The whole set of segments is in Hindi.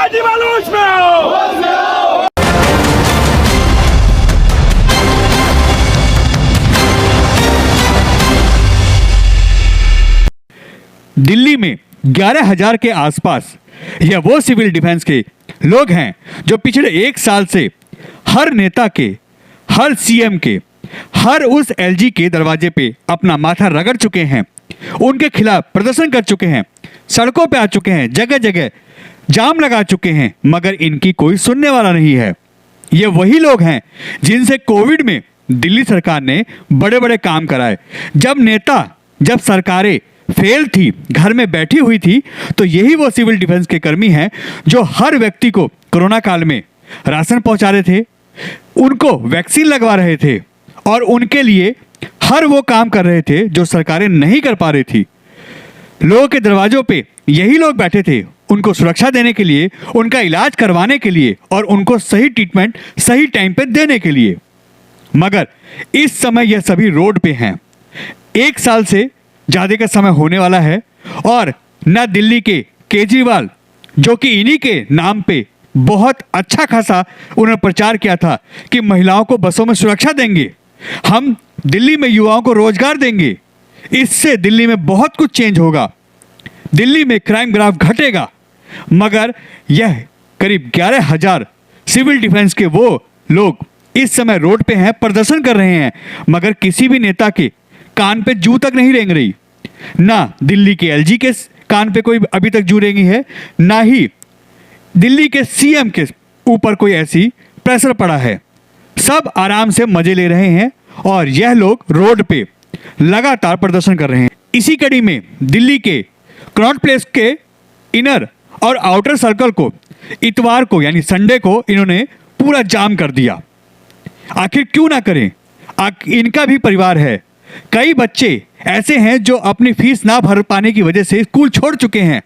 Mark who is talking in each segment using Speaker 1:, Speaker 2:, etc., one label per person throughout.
Speaker 1: केजरीवाल होश में आओ।
Speaker 2: दिल्ली में 11,000 के आसपास यह वो सिविल डिफेंस के लोग हैं जो पिछले एक साल से हर नेता के, हर सीएम के, हर उस एलजी के दरवाजे पे अपना माथा रगड़ चुके हैं, उनके खिलाफ प्रदर्शन कर चुके हैं, सड़कों पे आ चुके हैं, जगह जगह जाम लगा चुके हैं, मगर इनकी कोई सुनने वाला नहीं है। ये वही लोग हैं जिनसे कोविड में दिल्ली सरकार ने बड़े बड़े काम कराए। जब सरकारें फेल थी, घर में बैठी हुई थी, तो यही वो सिविल डिफेंस के कर्मी हैं जो हर व्यक्ति को कोरोना काल में राशन पहुंचा रहे थे, उनको वैक्सीन लगवा रहे थे और उनके लिए हर वो काम कर रहे थे जो सरकारें नहीं कर पा रही थी। लोगों के दरवाजों पे यही लोग बैठे थे, उनको सुरक्षा देने के लिए, उनका इलाज करवाने के लिए और उनको सही ट्रीटमेंट सही टाइम पे देने के लिए। मगर इस समय यह सभी रोड पे हैं। एक साल से ज़्यादा का समय होने वाला है और न दिल्ली के केजरीवाल, जो कि इन्हीं के नाम पे बहुत अच्छा खासा उन्होंने प्रचार किया था कि महिलाओं को बसों में सुरक्षा देंगे, हम दिल्ली में युवाओं को रोजगार देंगे, इससे दिल्ली में बहुत कुछ चेंज होगा, दिल्ली में क्राइम ग्राफ घटेगा। मगर यह करीब 11,000 सिविल डिफेंस के वो लोग इस समय रोड पे हैं, प्रदर्शन कर रहे हैं, मगर किसी भी नेता के कान पे जू तक नहीं रेंग रही। ना दिल्ली के एलजी के कान पे कोई अभी तक जू रेंगी है, ना ही दिल्ली के सीएम के ऊपर कोई ऐसी प्रेशर पड़ा है। सब आराम से मजे ले रहे हैं और यह लोग रोड पे लगातार प्रदर्शन कर रहे हैं। इसी कड़ी में दिल्ली के कनॉट प्लेस के इनर और आउटर सर्कल को इतवार को यानी संडे को इन्होंने पूरा जाम कर दिया। आखिर क्यों ना करें, इनका भी परिवार है। कई बच्चे ऐसे हैं जो अपनी फीस ना भर पाने की वजह से स्कूल छोड़ चुके हैं।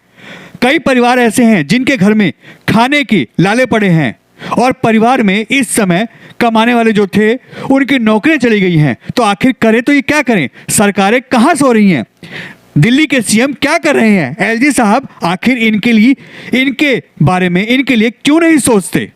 Speaker 2: कई परिवार ऐसे हैं जिनके घर में खाने की लाले पड़े हैं और परिवार में इस समय कमाने वाले जो थे उनकी नौकरियां चली गई हैं। तो आखिर करें तो ये क्या करें, सरकारें कहाँ सो रही हैं, दिल्ली के सीएम क्या कर रहे हैं, एलजी साहब आखिर इनके लिए, इनके बारे में, इनके लिए क्यों नहीं सोचते।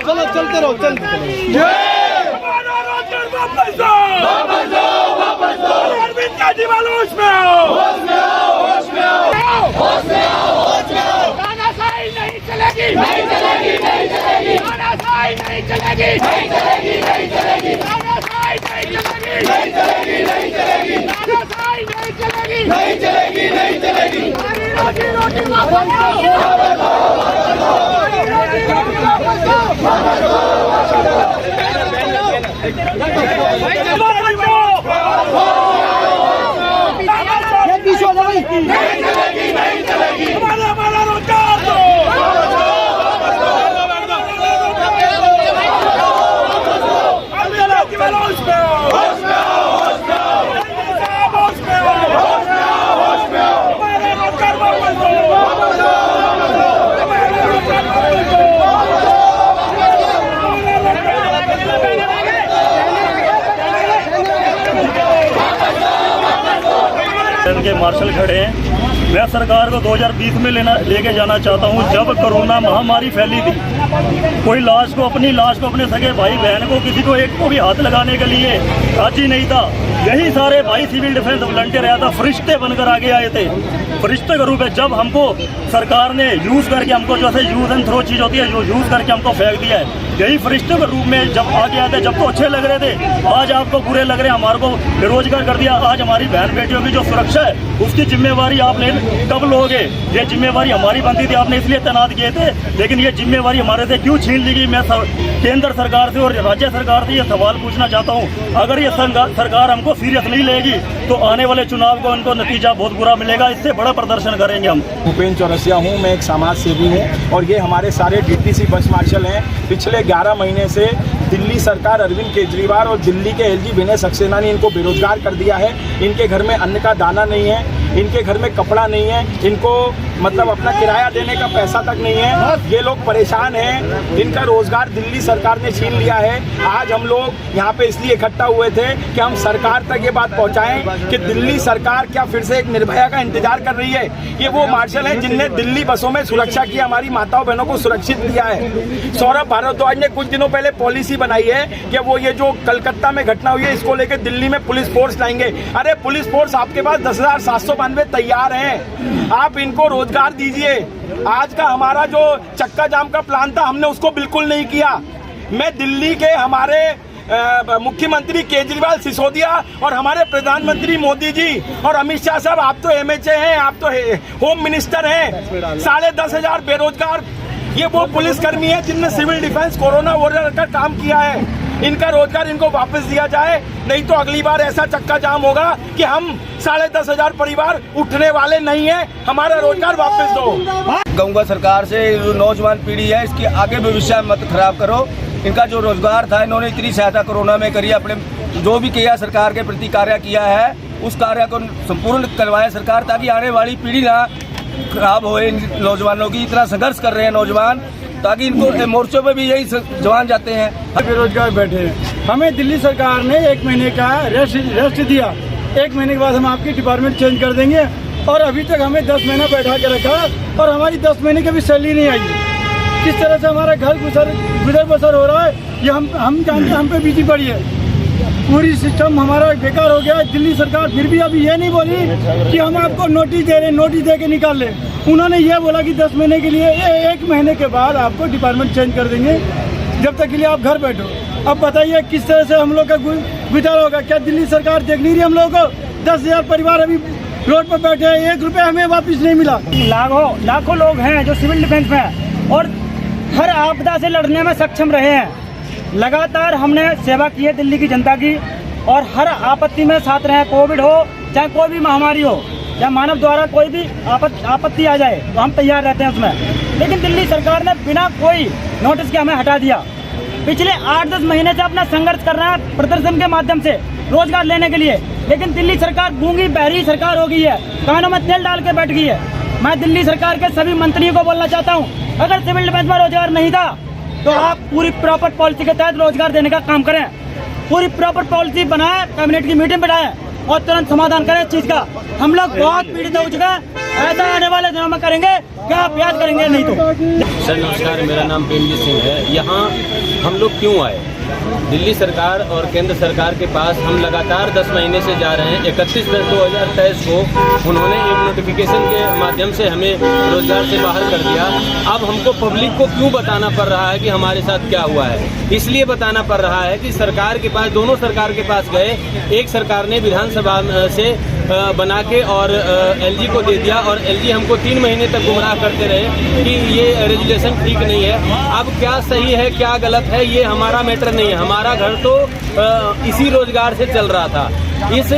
Speaker 3: चलो चलते रहो,
Speaker 1: अरविंद केजरीवाल होश में आओ। तानाशाही नहीं चलेगी, नहीं चलेगी, नहीं चलेगी, तानाशाही नहीं चलेगी, नहीं चलेगी, नहीं चलेगी, तानाशाही नहीं चलेगी, नहीं चलेगी, नहीं चलेगी, तानाशाही नहीं चलेगी, नहीं चलेगी, नहीं चलेगी, रोटी रोटी वापस दो, वापस दो, रोटी रोटी वापस दो, वापस दो, वापस दो, नहीं चलेगी, नहीं चलेगी, हमारा रोजगार दो,
Speaker 4: के मार्शल खड़े हैं मैं सरकार को 2020 में लेके जाना चाहता हूँ, जब कोरोना महामारी फैली थी। कोई लाश को अपने सगे भाई बहन को, किसी को एक को भी हाथ लगाने के लिए राजी नहीं था। यही सारे भाई सिविल डिफेंस वॉलंटियर आया था, फरिश्ते बनकर आगे आए थे। फरिश्ते के रूप में जब हमको सरकार ने यूज़ करके, हमको जो है यूज़ एंड थ्रो चीज़ होती है, जो यूज़ करके हमको फेंक दिया है, यही फरिश्ते के रूप में जब आगे आए थे, जब तो अच्छे लग रहे थे, आज आपको बुरे लग रहे हैं। हमारे को बेरोजगार कर दिया। आज हमारी बहन बेटियों की जो सुरक्षा है, उसकी जिम्मेवारी आपने कब लोगे? ये जिम्मेवारी हमारी बनती थी, आपने इसलिए तैनात किए थे, लेकिन ये जिम्मेवारी हमारे से क्यों छीन ली गई? मैं केंद्र सरकार से और राज्य सरकार से ये सवाल पूछना चाहता हूँ। अगर ये सरकार हमको सीरियस नहीं लेगी तो आने वाले चुनाव को उनको नतीजा बहुत बुरा मिलेगा। इससे बड़ा प्रदर्शन करेंगे हम।
Speaker 5: भूपेंद्र चौरसिया हूँ, मैं एक समाज सेवी हूँ और ये हमारे सारे डीटीसी बस मार्शल हैं। पिछले 11 महीने से दिल्ली सरकार, अरविंद केजरीवाल और दिल्ली के एलजी विनय सक्सेना ने इनको बेरोजगार कर दिया है। इनके घर में अन्न का दाना नहीं है, इनके घर में कपड़ा नहीं है, इनको मतलब अपना किराया देने का पैसा तक नहीं है। ये लोग परेशान हैं, इनका रोजगार दिल्ली सरकार ने छीन लिया है। आज हम लोग यहाँ पे इसलिए इकट्ठा हुए थे कि हम सरकार तक ये बात पहुँचाएं कि दिल्ली सरकार क्या फिर से एक निर्भया का इंतजार कर रही है। ये वो मार्शल हैं जिनने दिल्ली बसों में सुरक्षा की, हमारी माताओं बहनों को सुरक्षित किया है। सौरभ भारद्वाज ने कुछ दिनों पहले पॉलिसी बनाई है कि वो ये जो कलकत्ता में घटना हुई है, इसको लेकर दिल्ली में पुलिस फोर्स लाएंगे। अरे पुलिस फोर्स आपके पास 10,792 तैयार हैं, आप इनको रोजगार दीजिए। आज का हमारा जो चक्का जाम का प्लान था, हमने उसको बिल्कुल नहीं किया। मैं दिल्ली के हमारे मुख्यमंत्री केजरीवाल, सिसोदिया और हमारे प्रधानमंत्री मोदी जी और अमित शाह साहब, आप तो एमएचए हैं, आप तो होम मिनिस्टर हैं। 10,500 बेरोजगार, ये वो पुलिसकर्मी है जिनने सिविल डिफेंस कोरोना वॉरियर का काम किया है। इनका रोजगार इनको वापस दिया जाए, नहीं तो अगली बार ऐसा चक्का जाम होगा कि हम 10,500 परिवार उठने वाले नहीं है। हमारा रोजगार वापस दो।
Speaker 3: कहूँगा सरकार से, जो नौजवान पीढ़ी है, इसकी आगे भविष्य मत खराब करो। इनका जो रोजगार था, इन्होंने इतनी सहायता कोरोना में करी, अपने जो भी किया सरकार के प्रति कार्य किया है, उस कार्य को संपूर्ण करवाए सरकार, ताकि आने वाली पीढ़ी ना खराब होए। इन नौजवानों की इतना संघर्ष कर रहे हैं नौजवान, ताकि इनको मोर्चों पे भी यही जवान जाते हैं।
Speaker 6: बेरोजगार बैठे हैं, हमें दिल्ली सरकार ने 1 महीने का रेस्ट दिया। 1 महीने के बाद हम आपकी डिपार्टमेंट चेंज कर देंगे, और अभी तक हमें 10 महीना बैठा के रखा और हमारी 10 महीने की भी सैलरी नहीं आई। किस तरह से हमारा घर गुजर बसर हो रहा है, ये हम जानते हैं। हम पे बीती पड़ी है, पूरी सिस्टम हमारा बेकार हो गया है। दिल्ली सरकार फिर भी अभी ये नहीं बोली कि हम आपको नोटिस दे रहे हैं, नोटिस दे के निकाल लें। उन्होंने ये बोला कि 10 महीने के लिए, 1 महीने के बाद आपको डिपार्टमेंट चेंज कर देंगे, जब तक के लिए आप घर बैठो। अब बताइए किस तरह से हम लोग का गुजारा होगा? क्या दिल्ली सरकार देख नहीं रही हम लोगों को? 10,000 परिवार अभी रोड पर बैठे हैं, 1 रुपये हमें वापस नहीं मिला।
Speaker 7: लाखों लोग हैं जो सिविल डिफेंस में हैं और हर आपदा से लड़ने में सक्षम रहे हैं। लगातार हमने सेवा की है दिल्ली की जनता की, और हर आपत्ति में साथ रहे। कोविड हो चाहे कोई भी महामारी हो, या मानव द्वारा कोई भी आपत्ति आ जाए, तो हम तैयार रहते हैं उसमें। लेकिन दिल्ली सरकार ने बिना कोई नोटिस के हमें हटा दिया। पिछले 8-10 महीने से अपना संघर्ष कर रहा है प्रदर्शन के माध्यम से रोजगार लेने के लिए, लेकिन दिल्ली सरकार गूंगी बहरी सरकार हो गई है, कानों में तेल डाल के बैठ गई है। मैं दिल्ली सरकार के सभी मंत्रियों को बोलना चाहता हूँ, अगर सिविल डिफेंस में रोजगार नहीं था तो आप पूरी प्रॉपर पॉलिसी के तहत रोजगार देने का काम करें। पूरी प्रॉपर पॉलिसी बनाए, कैबिनेट की मीटिंग बनाए और तुरंत समाधान करें इस चीज का। हम लोग बहुत पीड़ित हो चुके हैं, ऐसा आने वाले दिनों में करेंगे, क्या प्रयास करेंगे नहीं तो।
Speaker 8: सर नमस्कार, मेरा नाम प्रेमजीत सिंह है। यहाँ हम लोग क्यों आए? दिल्ली सरकार और केंद्र सरकार के पास हम लगातार 10 महीने से जा रहे हैं। 31 मई 2023 को उन्होंने एक नोटिफिकेशन के माध्यम से हमें रोजगार से बाहर कर दिया। अब हमको पब्लिक को क्यों बताना पड़ रहा है कि हमारे साथ क्या हुआ है? इसलिए बताना पड़ रहा है कि सरकार के पास, दोनों सरकार के पास गए, एक सरकार ने विधानसभा से बना के और एलजी को दे दिया, और एलजी हमको 3 महीने तक गुमराह करते रहे कि ये रेजुलेशन ठीक नहीं है। अब क्या सही है क्या गलत है ये हमारा मैटर नहीं है। हमारा घर तो इसी रोजगार से चल रहा था। इस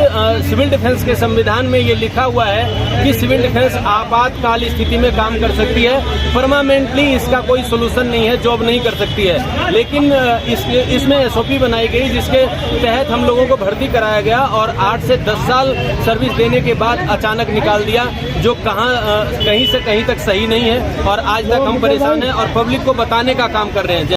Speaker 8: सिविल डिफेंस के संविधान में ये लिखा हुआ है कि सिविल डिफेंस आपातकाल स्थिति में काम कर सकती है, परमानेंटली इसका कोई सोल्यूशन नहीं है, जॉब नहीं कर सकती है। लेकिन इसमें एसओपी बनाई गई जिसके तहत हम लोगों को भर्ती कराया गया, और 8 से 10 साल सर्विस देने के बाद अचानक निकाल दिया, जो कहीं से कहीं तक सही नहीं है। और आज तक हम परेशान हैं और पब्लिक को बताने का काम कर रहे हैं।